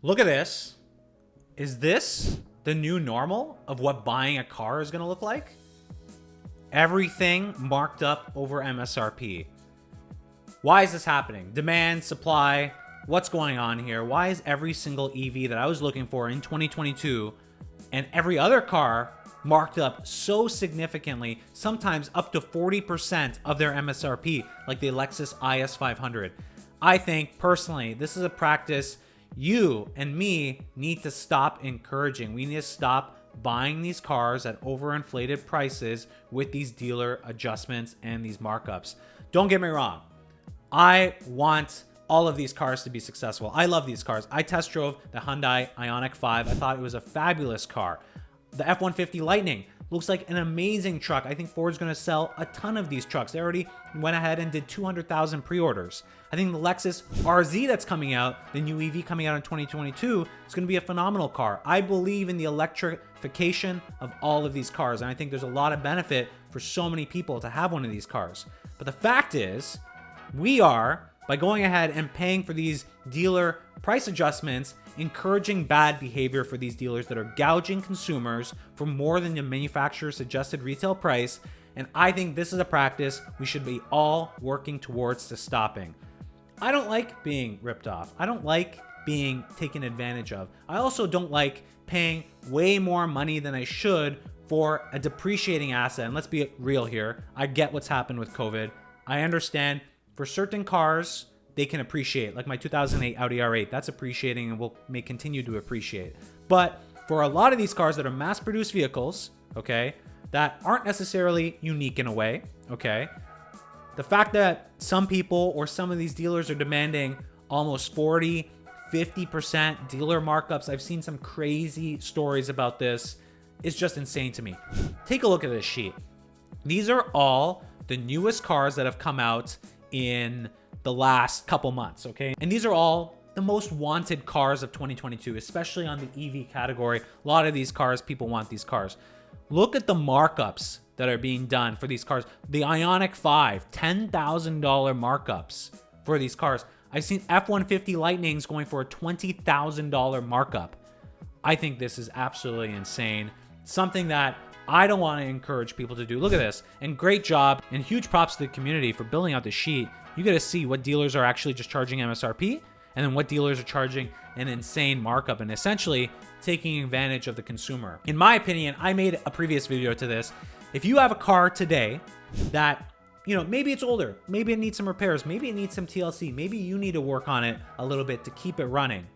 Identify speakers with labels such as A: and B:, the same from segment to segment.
A: Look at this. Is this the new normal of what buying a car is going to look like? Everything marked up over MSRP. Why is this happening? Demand, supply, what's going on here? Why is every single EV that I was looking for in 2022 and every other car marked up so significantly, sometimes up to 40% of their MSRP, like the Lexus IS 500? I think personally, this is a practice you and me need to stop encouraging. We need to stop buying these cars at overinflated prices with these dealer adjustments and these markups. Don't get me wrong. I want all of these cars to be successful. I love these cars. I test drove the Hyundai Ioniq 5. I thought it was a fabulous car. The F-150 Lightning looks like an amazing truck. I think Ford's going to sell a ton of these trucks. They already went ahead and did 200,000 pre-orders. I think the Lexus RZ that's coming out, the new EV coming out in 2022, is going to be a phenomenal car. I believe in the electrification of all of these cars, and I think there's a lot of benefit for so many people to have one of these cars. But the fact is, we are, by going ahead and paying for these dealer price adjustments, encouraging bad behavior for these dealers that are gouging consumers for more than the manufacturer's suggested retail price. And I think this is a practice we should be all working towards to stopping. I don't like being ripped off. I don't like being taken advantage of. I also don't like paying way more money than I should for a depreciating asset. And let's be real here. I get what's happened with COVID. I understand for certain cars, they can appreciate, like my 2008 Audi R8. That's appreciating and may continue to appreciate. But for a lot of these cars that are mass-produced vehicles, okay, that aren't necessarily unique in a way, okay, the fact that some people or some of these dealers are demanding almost 40, 50% dealer markups, I've seen some crazy stories about this, is just insane to me. Take a look at this sheet. These are all the newest cars that have come out in the last couple months, okay? And these are all the most wanted cars of 2022, especially on the EV category. A lot of these cars, people want these cars. Look at the markups that are being done for these cars. The Ioniq 5, $10,000 markups for these cars. I've seen F-150 Lightnings going for a $20,000 markup. I think this is absolutely insane. Something that I don't want to encourage people to do. Look at this. And great job and huge props to the community for building out the sheet. You got to see what dealers are actually just charging MSRP and then what dealers are charging an insane markup and essentially taking advantage of the consumer. In my opinion, I made a previous video to this. If you have a car today that, you know, maybe it's older, maybe it needs some repairs, maybe it needs some TLC, maybe you need to work on it a little bit to keep it running.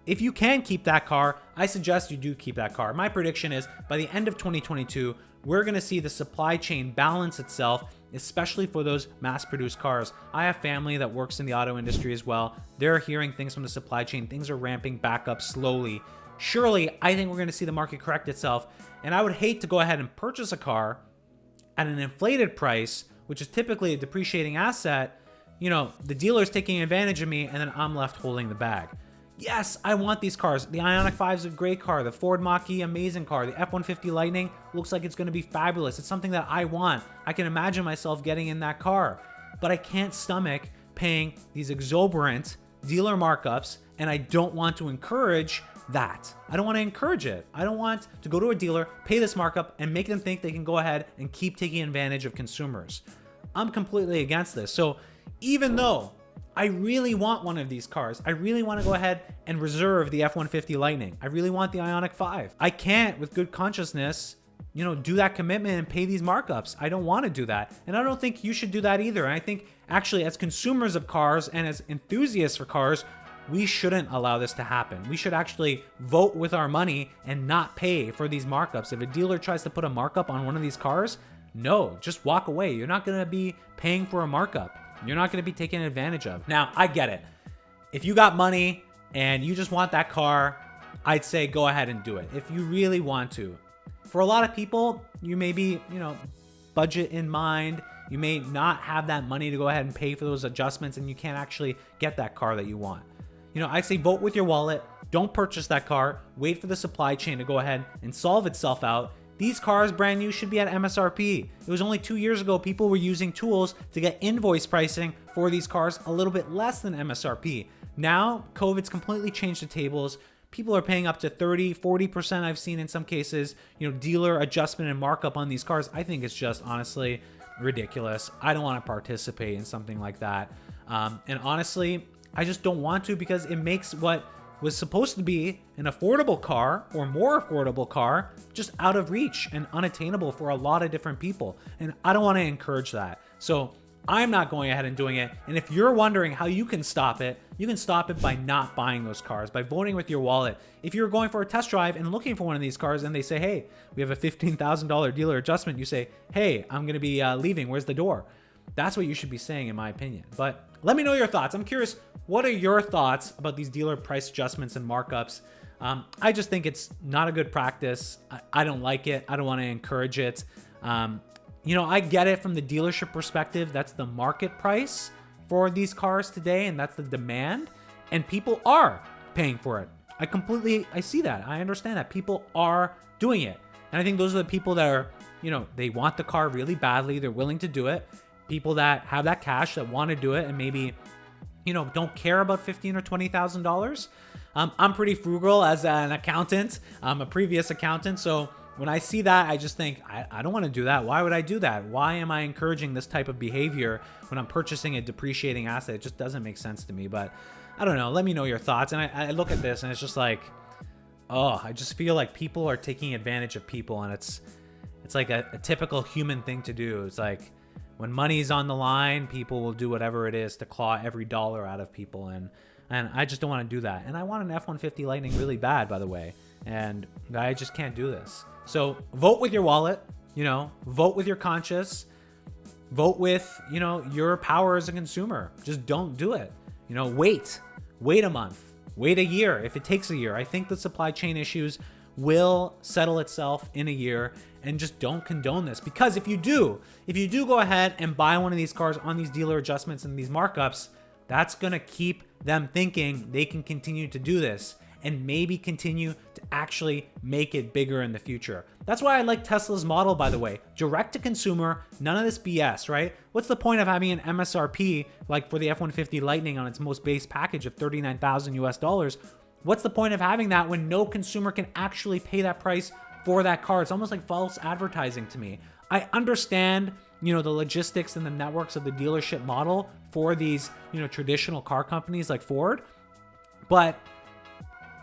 A: If you can keep that car, I suggest you do keep that car. My prediction is by the end of 2022, we're going to see the supply chain balance itself, especially for those mass-produced cars. I have family that works in the auto industry as well. They're hearing things from the supply chain. Things are ramping back up slowly. Surely, I think we're going to see the market correct itself. And I would hate to go ahead and purchase a car at an inflated price, which is typically a depreciating asset. You know, the dealer's taking advantage of me, and then I'm left holding the bag. Yes, I want these cars. The Ioniq 5 is a great car. The Ford Mach-E, amazing car. The F-150 Lightning looks like it's going to be fabulous. It's something that I want. I can imagine myself getting in that car. But I can't stomach paying these exorbitant dealer markups, and I don't want to encourage that. I don't want to encourage it. I don't want to go to a dealer, pay this markup, and make them think they can go ahead and keep taking advantage of consumers. I'm completely against this. So even though I really want one of these cars, I really want to go ahead and reserve the F-150 Lightning, I really want the Ioniq 5, I can't, with good consciousness, you know, do that commitment and pay these markups. I don't want to do that. And I don't think you should do that either. And I think actually as consumers of cars and as enthusiasts for cars, we shouldn't allow this to happen. We should actually vote with our money and not pay for these markups. If a dealer tries to put a markup on one of these cars, no, just walk away. You're not going to be paying for a markup. You're not going to be taken advantage of. Now, I get it. If you got money and you just want that car, I'd say go ahead and do it if you really want to. For a lot of people, you may be, you know, budget in mind. You may not have that money to go ahead and pay for those adjustments, and you can't actually get that car that you want. You know, I'd say vote with your wallet. Don't purchase that car. Wait for the supply chain to go ahead and solve itself out. These cars, brand new, should be at MSRP. It was only 2 years ago people were using tools to get invoice pricing for these cars a little bit less than MSRP. Now, COVID's completely changed the tables. People are paying up to 30, 40%. I've seen in some cases, dealer adjustment and markup on these cars. I think it's just honestly ridiculous. I don't want to participate in something like that. And honestly, I just don't want to, because it makes what was supposed to be an affordable car or more affordable car just out of reach and unattainable for a lot of different people. And I don't want to encourage that. So I'm not going ahead and doing it. And if you're wondering how you can stop it, you can stop it by not buying those cars, by voting with your wallet. If you're going for a test drive and looking for one of these cars and they say, hey, we have a $15,000 dealer adjustment, you say, hey, I'm going to be leaving. Where's the door? That's what you should be saying, in my opinion. But let me know your thoughts. I'm curious, what are your thoughts about these dealer price adjustments and markups? I just think it's not a good practice. I don't like it. I don't want to encourage it. I get it from the dealership perspective. That's the market price for these cars today, and that's the demand. And people are paying for it. I see that. I understand that. People are doing it. And I think those are the people that are, they want the car really badly. They're willing to do it. People that have that cash that want to do it and maybe, don't care about $15,000 or $20,000. I'm pretty frugal as an accountant. I'm a previous accountant. So when I see that, I just think, I don't want to do that. Why would I do that? Why am I encouraging this type of behavior when I'm purchasing a depreciating asset? It just doesn't make sense to me. But I don't know. Let me know your thoughts. And I look at this and it's just like, I just feel like people are taking advantage of people. And it's like a typical human thing to do. It's like, when money's on the line, people will do whatever it is to claw every dollar out of people. And I just don't want to do that. And I want an F-150 Lightning really bad, by the way. And I just can't do this. So vote with your wallet, vote with your conscience, vote with, your power as a consumer. Just don't do it. Wait a month, wait a year. If it takes a year, I think the supply chain issues will settle itself in a year, and just don't condone this. Because if you do go ahead and buy one of these cars on these dealer adjustments and these markups, that's going to keep them thinking they can continue to do this and maybe continue to actually make it bigger in the future. That's why I like Tesla's model, by the way. Direct to consumer, none of this BS, right? What's the point of having an MSRP like for the F-150 Lightning on its most base package of $39,000 US? What's the point of having that when no consumer can actually pay that price for that car? It's almost like false advertising to me. I understand, the logistics and the networks of the dealership model for these, traditional car companies like Ford, but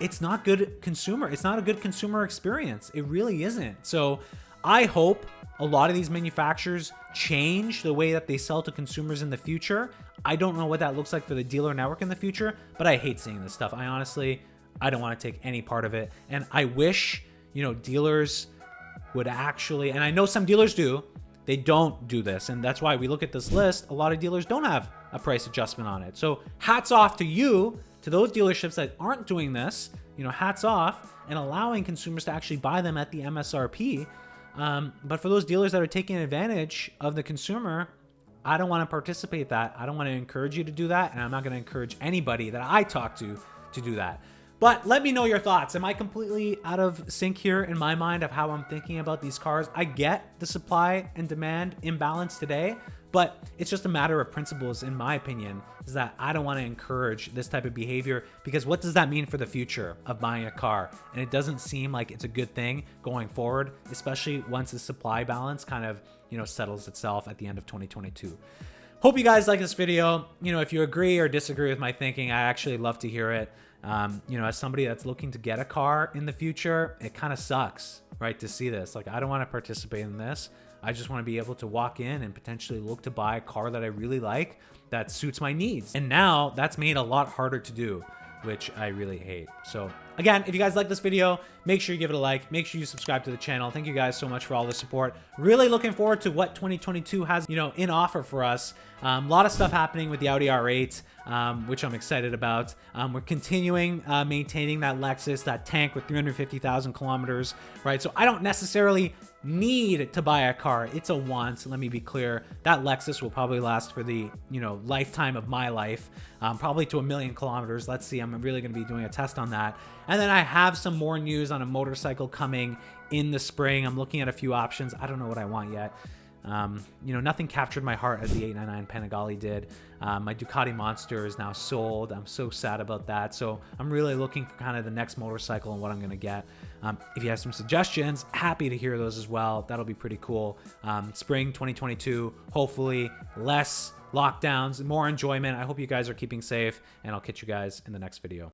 A: it's not good consumer. It's not a good consumer experience. It really isn't. So I hope a lot of these manufacturers change the way that they sell to consumers in the future. I don't know what that looks like for the dealer network in the future, but I hate seeing this stuff. I don't want to take any part of it. And I wish, dealers would actually, and I know some dealers do, they don't do this. And that's why we look at this list. A lot of dealers don't have a price adjustment on it. So hats off to you, to those dealerships that aren't doing this, hats off, and allowing consumers to actually buy them at the MSRP. But for those dealers that are taking advantage of the consumer, I don't want to participate in that. I don't want to encourage you to do that. And I'm not going to encourage anybody that I talk to do that. But let me know your thoughts. Am I completely out of sync here in my mind of how I'm thinking about these cars? I get the supply and demand imbalance today, but it's just a matter of principles, in my opinion, is that I don't want to encourage this type of behavior, because what does that mean for the future of buying a car? And it doesn't seem like it's a good thing going forward, especially once the supply balance kind of, settles itself at the end of 2022. Hope you guys like this video. If you agree or disagree with my thinking, I actually love to hear it. As somebody that's looking to get a car in the future, it kind of sucks, right, to see this. Like, I don't want to participate in this. I just want to be able to walk in and potentially look to buy a car that I really like, that suits my needs. And now that's made a lot harder to do, which I really hate. So again, if you guys like this video, make sure you give it a like, make sure you subscribe to the channel. Thank you guys so much for all the support. Really looking forward to what 2022 has, in offer for us. A lot of stuff happening with the Audi R8, which I'm excited about. We're continuing maintaining that Lexus, that tank with 350,000 kilometers, right? So I don't necessarily need to buy a car. It's a want. Let me be clear. That Lexus will probably last for the, lifetime of my life, probably to 1 million kilometers. Let's see. I'm really going to be doing a test on that. And then I have some more news on a motorcycle coming in the spring. I'm looking at a few options. I don't know what I want yet. You know, nothing captured my heart as the 899 Panigale did. My Ducati Monster is now sold. I'm so sad about that. So I'm really looking for kind of the next motorcycle and what I'm going to get. If you have some suggestions, happy to hear those as well. That'll be pretty cool. Spring 2022, hopefully less lockdowns, more enjoyment. I hope you guys are keeping safe, and I'll catch you guys in the next video.